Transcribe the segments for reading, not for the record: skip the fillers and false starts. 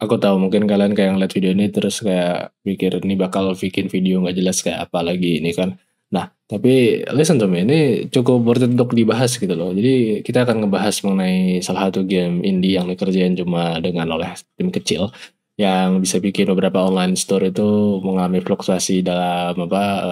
Aku tahu mungkin kalian kayak ngeliat video ini terus kayak pikir ini bakal bikin video nggak jelas kayak apa lagi ini kan. Nah, tapi listen to me, ini cukup worth it untuk dibahas gitu loh. Jadi kita akan ngebahas mengenai salah satu game indie yang dikerjain cuma dengan oleh tim kecil yang bisa bikin beberapa online store itu mengalami fluktuasi dalam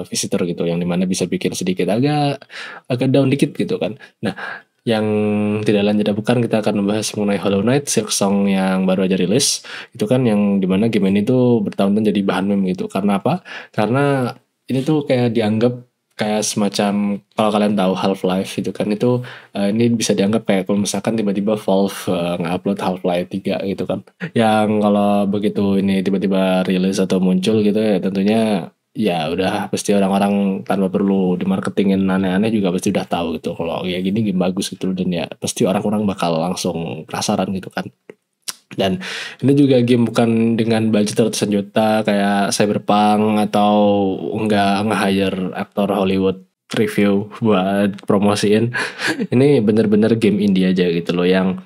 visitor gitu, yang dimana bisa bikin sedikit agak agak down dikit gitu kan. Nah, yang tidak lain tidak bukan kita akan membahas mengenai Hollow Knight, Silksong yang baru aja rilis. Itu kan yang dimana game ini tuh bertahun-tahun jadi bahan meme gitu. Karena apa? Karena ini tuh kayak dianggap kayak semacam, kalau kalian tahu Half-Life itu kan, itu ini bisa dianggap kayak kalau misalkan tiba-tiba Valve nge-upload Half-Life 3 gitu kan. Yang kalau begitu ini tiba-tiba rilis atau muncul gitu ya, tentunya ya udah pasti orang-orang tanpa perlu dimarketingin aneh-aneh juga pasti udah tahu gitu kalau ya gini game bagus gitu, dan ya pasti orang-orang bakal langsung penasaran gitu kan. Dan ini juga game bukan dengan budget ratusan juta kayak Cyberpunk, atau enggak nge-hire aktor Hollywood review buat promosiin. Ini bener-bener game indie aja gitu loh, yang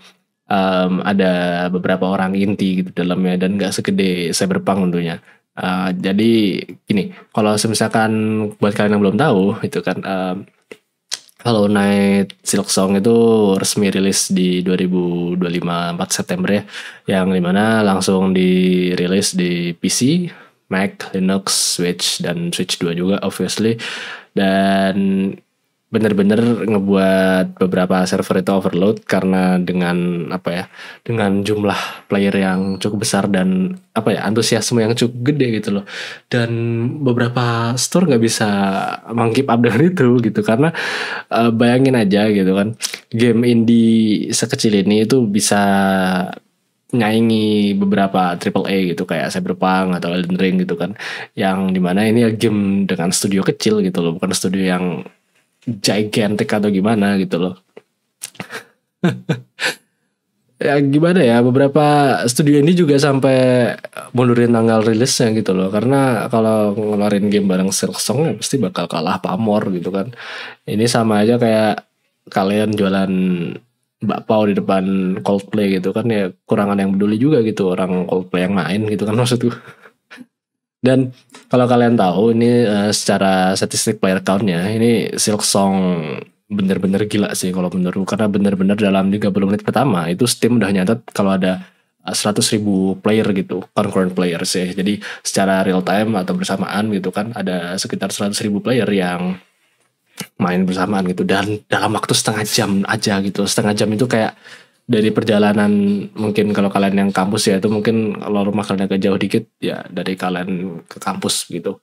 ada beberapa orang inti gitu dalamnya dan gak segede Cyberpunk tentunya. Jadi gini, kalau misalkan buat kalian yang belum tahu itu kan, Hollow Knight Silksong itu resmi rilis di 2025 4 September ya, yang dimana langsung dirilis di PC, Mac, Linux, Switch, dan Switch 2 juga obviously. Dan bener-bener ngebuat beberapa server itu overload karena dengan dengan jumlah player yang cukup besar dan antusiasme yang cukup gede gitu loh. Dan beberapa store nggak bisa mengkeep up dengan itu gitu, karena bayangin aja gitu kan, game indie sekecil ini itu bisa nyaingi beberapa triple A gitu kayak Cyberpunk atau Elden Ring gitu kan, yang dimana ini game dengan studio kecil gitu loh, bukan studio yang gigantic atau gimana gitu loh. Ya gimana ya, beberapa studio ini juga sampai mundurin tanggal rilisnya gitu loh, karena kalau ngeluarin game bareng Silksong ya pasti bakal kalah pamor gitu kan. Ini sama aja kayak kalian jualan bakpao di depan Coldplay gitu kan, ya kurangan yang peduli juga gitu orang Coldplay yang main gitu kan maksudku. Dan kalau kalian tahu ini secara statistik player count-nya, ini Silksong bener-bener gila sih kalau menurutku, karena bener-bener dalam 30 menit pertama itu Steam udah nyatet kalau ada 100.000 player gitu, concurrent player sih. Jadi secara real time atau bersamaan gitu kan, ada sekitar 100.000 player yang main bersamaan gitu, dan dalam waktu setengah jam aja gitu. Setengah jam itu kayak dari perjalanan, mungkin kalau kalian yang kampus ya itu mungkin kalau rumah kalian agak jauh dikit ya dari kalian ke kampus gitu.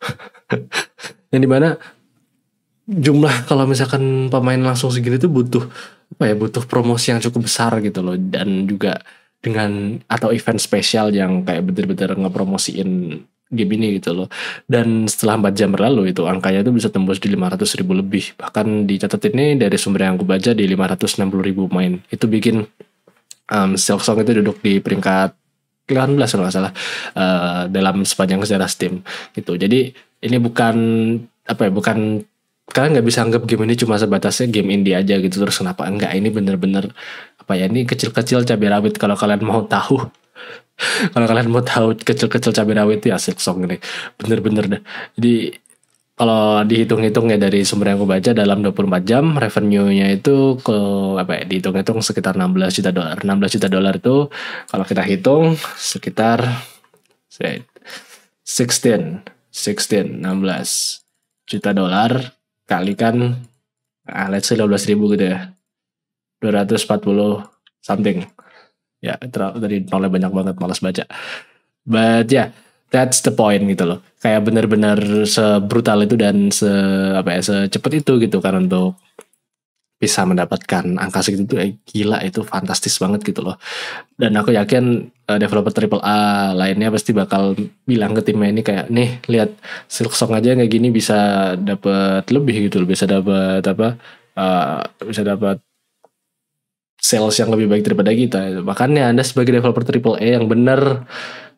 Yang dimana jumlah kalau misalkan pemain langsung segini tuh butuh butuh promosi yang cukup besar gitu loh, dan juga dengan atau event spesial yang kayak bener-bener ngepromosiin game ini gitu loh. Dan setelah 4 jam berlalu itu angkanya tuh bisa tembus di 500.000 lebih, bahkan dicatat ini dari sumber yang aku baca di 560.000 main. Itu bikin Silksong itu duduk di peringkat 18 kalau nggak salah dalam sepanjang sejarah Steam gitu. Jadi ini bukan bukan, kalian nggak bisa anggap game ini cuma sebatasnya game indie aja gitu terus kenapa enggak. Ini bener-bener ini kecil-kecil cabai rawit kalau kalian mau tahu. Kalau kalian mau tahu kecil-kecil cabai rawit ya Silksong ini bener-bener dah. Jadi kalau dihitung-hitung ya dari sumber yang aku baca, dalam 24 jam revenue-nya itu ke dihitung-hitung sekitar 16 juta dolar. 16 juta dolar itu kalau kita hitung sekitar 16 juta dolar kalikan let's say 15.000 gitu ya. 240 something. Ya, dari nolnya banyak banget, malas baca. But yeah, that's the point gitu loh. Kayak benar-benar sebrutal itu dan secepat itu gitu kan untuk bisa mendapatkan angka segitu tuh gila, itu fantastis banget gitu loh. Dan aku yakin developer triple A lainnya pasti bakal bilang ke timnya ini kayak, nih lihat Silksong aja kayak gini bisa dapat lebih gitu loh, bisa dapat bisa dapat sales yang lebih baik daripada kita. Makanya Anda sebagai developer triple A yang bener,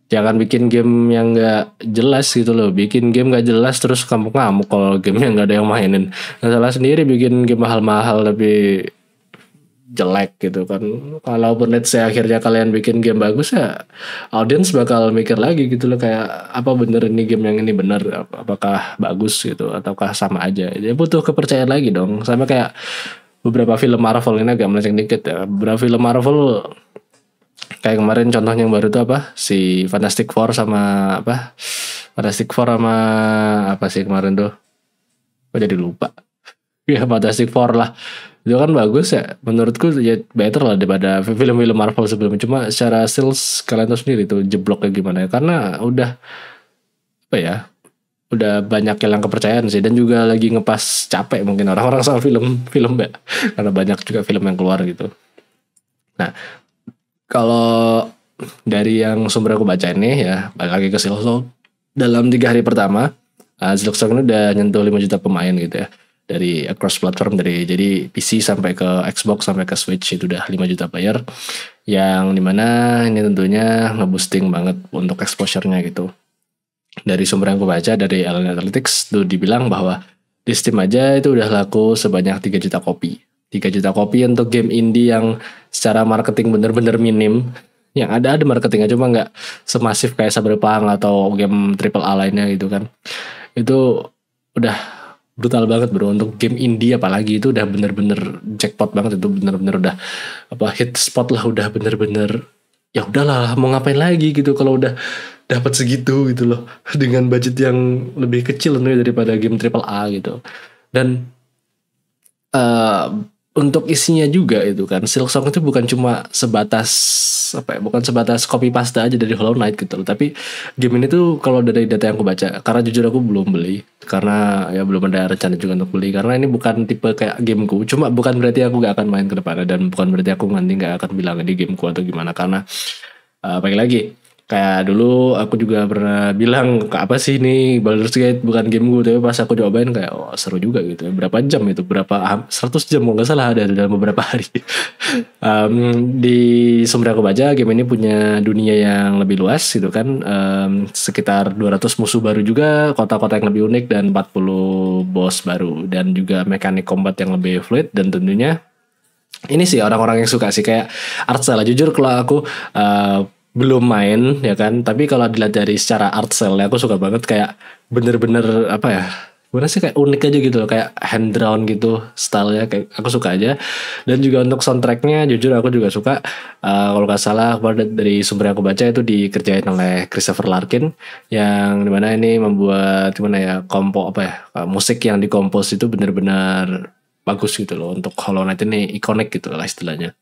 jangan bikin game yang gak jelas gitu loh. Bikin game gak jelas terus ngamuk-ngamuk kalau game yang gak ada yang mainin. Nggak salah sendiri bikin game mahal-mahal tapi jelek gitu kan. Kalaupun let's say akhirnya kalian bikin game bagus ya, audience bakal mikir lagi gitu loh, kayak apa bener ini game yang ini bener, apakah bagus gitu ataukah sama aja. Dia butuh kepercayaan lagi dong. Sama kayak beberapa film Marvel, ini agak melenceng dikit ya. Beberapa film Marvel kayak kemarin contohnya yang baru tuh apa? Si Fantastic Four sama apa? Fantastic Four sama apa sih kemarin tuh? Kok jadi lupa. Ya Fantastic Four lah. Itu kan bagus ya. Menurutku ya better lah daripada film-film Marvel sebelumnya. Cuma secara sales kalian tahu sendiri tuh jebloknya gimana ya. Karena udah apa ya? Udah banyak hilang kepercayaan sih, dan juga lagi ngepas capek mungkin orang-orang sama film ya. Karena banyak juga film yang keluar gitu. Nah, kalau dari yang sumber aku baca ini ya, balik lagi ke Silksong. Dalam 3 hari pertama, Silksong ini udah nyentuh 5 juta pemain gitu ya. Dari across platform, dari jadi PC sampai ke Xbox sampai ke Switch itu udah 5 juta player. Yang dimana ini tentunya nge-boosting banget untuk exposure-nya gitu. Dari sumber yang aku baca dari Analytics tuh dibilang bahwa di Steam aja itu udah laku sebanyak 3 juta kopi. 3 juta kopi untuk game indie yang secara marketing bener-bener minim. Yang ada marketingnya, cuma nggak semasif kayak Cyberpunk atau game AAA lainnya gitu kan. Itu udah brutal banget bro untuk game indie, apalagi itu udah bener-bener jackpot banget. Itu bener-bener udah apa, hit spot lah, udah bener-bener ya udahlah mau ngapain lagi gitu kalau udah dapat segitu gitu loh, dengan budget yang lebih kecil tentunya daripada game AAA gitu. Dan untuk isinya juga itu kan, Silksong itu bukan cuma sebatas apa ya, bukan sebatas copy paste aja dari Hollow Knight gitu loh. Tapi game ini tuh kalau dari data yang aku baca, karena jujur aku belum beli, karena ya belum ada rencana juga untuk beli, karena ini bukan tipe kayak gameku. Cuma bukan berarti aku gak akan main ke depannya, dan bukan berarti aku nanti gak akan bilang ini gameku atau gimana. Karena balik lagi, kayak dulu aku juga pernah bilang apa sih ini Baldur's Gate bukan game gue, tapi pas aku cobain kayak oh seru juga gitu. Berapa jam itu, berapa 100 jam kalau nggak salah ada dalam beberapa hari. Di sumber aku baca, game ini punya dunia yang lebih luas gitu kan. Sekitar 200 musuh baru juga, kota-kota yang lebih unik, dan 40 boss baru, dan juga mekanik combat yang lebih fluid. Dan tentunya ini sih orang-orang yang suka sih kayak art style. Jujur kalau aku belum main ya kan, tapi kalau dilihat dari secara art style aku suka banget, kayak bener-bener apa ya, gimana sih, kayak unik aja gitu loh, kayak hand drawn gitu stylenya, kayak aku suka aja. Dan juga untuk soundtracknya jujur aku juga suka. Kalau nggak salah dari sumber yang aku baca itu dikerjain oleh Christopher Larkin, yang dimana ini membuat gimana ya, apa ya, musik yang dikompos itu bener-bener bagus gitu loh. Untuk Hollow Knight ini ikonik gitu lah istilahnya.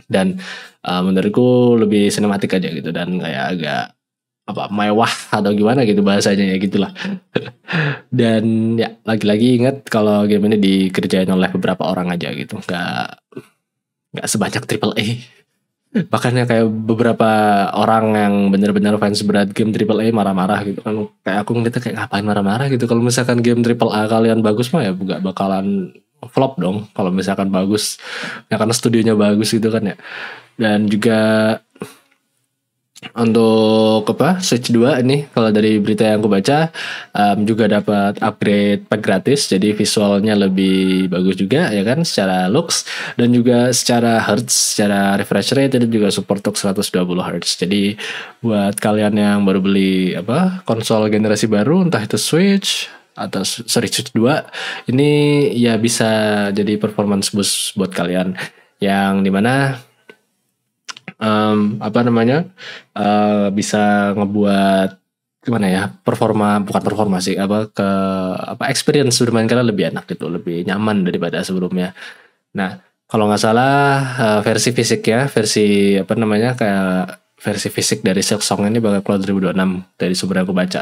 Dan menurutku lebih sinematik aja gitu, dan kayak agak apa, mewah atau gimana gitu bahasanya ya gitulah. Dan ya lagi-lagi ingat kalau game ini dikerjain oleh beberapa orang aja gitu, nggak sebanyak AAA. Makanya kayak beberapa orang yang benar-benar fans berat game AAA marah-marah gitu kan. Kayak aku ngeliatnya kayak ngapain marah-marah gitu. Kalau misalkan game AAA kalian bagus mah ya gak bakalan flop dong. Kalau misalkan bagus ya karena studionya bagus gitu kan ya. Dan juga untuk apa, Switch 2 ini kalau dari berita yang aku baca juga dapat upgrade pack gratis, jadi visualnya lebih bagus juga ya kan secara looks, dan juga secara hertz, secara refresh rate, dan juga support untuk 120 Hz. Jadi buat kalian yang baru beli apa, konsol generasi baru, entah itu Switch atau Switch 2, ini ya bisa jadi performance boost buat kalian, yang dimana bisa ngebuat gimana ya, bukan performa sih, experience bermain kalian lebih enak gitu, lebih nyaman daripada sebelumnya. Nah kalau nggak salah versi fisik dari Silksong ini bakal keluar 2026 dari sumber yang aku baca.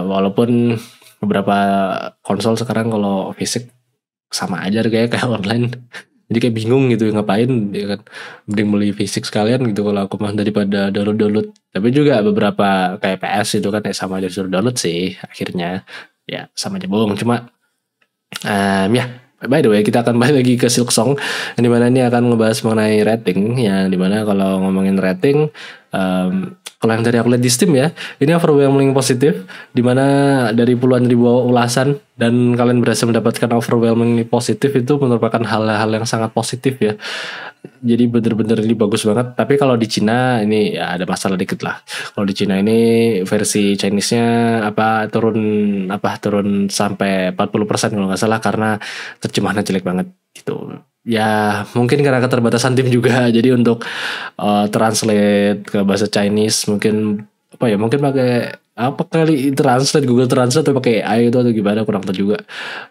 Walaupun beberapa konsol sekarang kalau fisik sama aja kayak online. Jadi kayak bingung gitu ngapain ya kan, mending beli fisik sekalian gitu kalau aku mah daripada download. Tapi juga beberapa kayak PS itu kan sama aja disuruh download sih akhirnya, ya sama aja bohong. Cuma ya by the way kita akan balik lagi ke Silksong, yang dimana ini akan ngebahas mengenai rating, yang dimana kalau ngomongin rating Kalau yang dari aku lihat di Steam ya, ini overwhelming positif, dimana dari puluhan ribu ulasan dan kalian berhasil mendapatkan overwhelming positif itu merupakan hal-hal yang sangat positif ya. Jadi bener-bener ini bagus banget. Tapi kalau di Cina ini ya ada masalah dikit lah. Kalau di Cina ini versi Chinese-nya turun sampai 40% kalau nggak salah karena terjemahannya jelek banget gitu. Ya mungkin karena keterbatasan tim juga. Jadi untuk translate ke bahasa Chinese mungkin mungkin pakai apa kali translate Google Translate atau pakai AI itu atau gimana kurang tahu juga.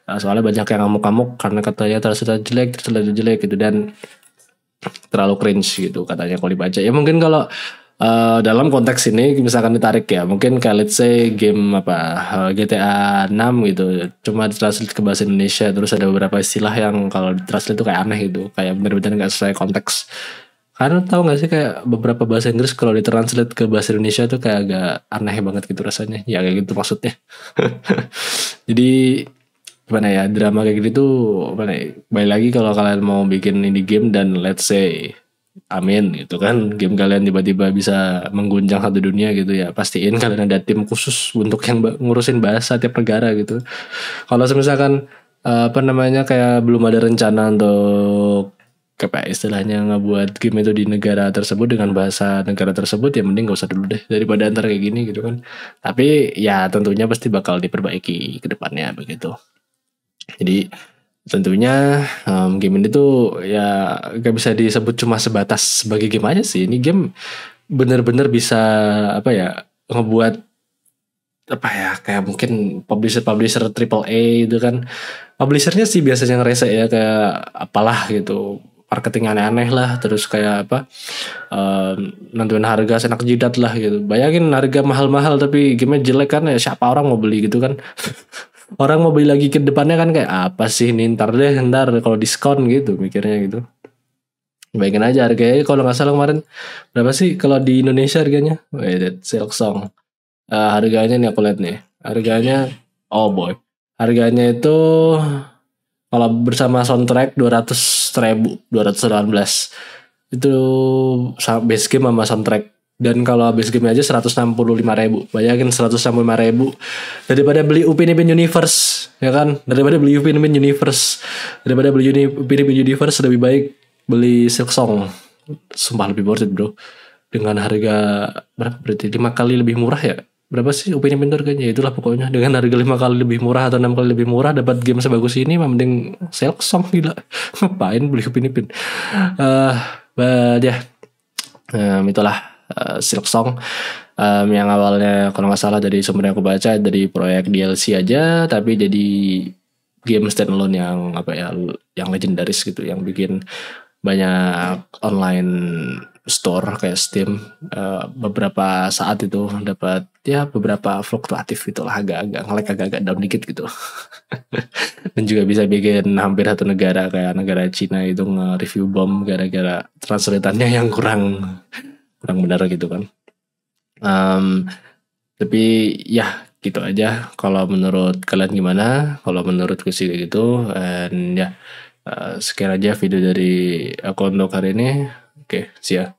Soalnya banyak yang ngamuk-ngamuk karena katanya translate jelek gitu dan terlalu cringe gitu katanya kalau dibaca. Ya mungkin kalau dalam konteks ini misalkan ditarik ya, mungkin kayak let's say game GTA 6 gitu cuma ditranslate ke bahasa Indonesia, terus ada beberapa istilah yang kalau ditranslate itu kayak aneh gitu, kayak benar-benar nggak sesuai konteks. Karena tahu nggak sih kayak beberapa bahasa Inggris kalau ditranslate ke bahasa Indonesia tuh kayak agak aneh banget gitu rasanya, ya kayak gitu maksudnya. Jadi gimana ya, drama kayak gitu tuh gimana ya, balik lagi kalau kalian mau bikin ini game dan let's say amin gitu kan, game kalian tiba-tiba bisa mengguncang satu dunia gitu ya, pastiin kalian ada tim khusus untuk yang ngurusin bahasa tiap negara gitu. Kalau misalkan kayak belum ada rencana untuk kayak istilahnya ngebuat game itu di negara tersebut dengan bahasa negara tersebut, ya mending gak usah dulu deh daripada antar kayak gini gitu kan. Tapi ya tentunya pasti bakal diperbaiki ke depannya begitu. Jadi tentunya game ini tuh ya gak bisa disebut cuma sebatas sebagai game aja sih. Ini game bener-bener bisa ngebuat kayak mungkin publisher triple A itu kan. Publishernya sih biasanya ngerese ya kayak apalah gitu, marketing aneh-aneh lah, terus kayak nentuin harga senak jidat lah gitu. Bayangin harga mahal-mahal tapi gamenya jelek kan, ya siapa orang mau beli gitu kan. Orang mau beli lagi ke depannya kan kayak apa sih ini, ntar kalau diskon gitu mikirnya gitu. Bayangin aja harganya kalau nggak salah kemarin berapa sih kalau di Indonesia harganya? Wait, Silksong. Harganya nih aku lihat nih. Harganya oh boy. Harganya itu kalau bersama soundtrack 200.000, 218. Itu base game sama soundtrack. Dan kalau base game aja 165.000. Bayangin 165.000 daripada beli Upin Ipin Universe, ya kan? Daripada beli Upin Ipin Universe, lebih baik beli Silksong. Sumpah lebih worth it, bro. Dengan harga berapa berarti 5 kali lebih murah ya? Berapa sih Upin Ipin harganya? Itulah pokoknya dengan harga 5 kali lebih murah atau 6 kali lebih murah dapat game sebagus ini, mending Silksong gila. Ngapain beli Upin Ipin? Itulah Silksong yang awalnya kalau nggak salah dari sumber yang aku baca dari proyek DLC aja, tapi jadi game standalone yang legendaris gitu, yang bikin banyak online store kayak Steam beberapa saat itu dapat ya beberapa fluktuatif itulah, agak nge-lag, agak down dikit gitu. Dan juga bisa bikin hampir satu negara kayak negara Cina itu nge-review bom gara-gara translatannya yang kurang benar gitu kan. Tapi ya gitu aja. Kalau menurut kalian gimana? Kalau menurutku sih gitu. Dan ya sekian aja video dari aku untuk hari ini. Oke, see ya.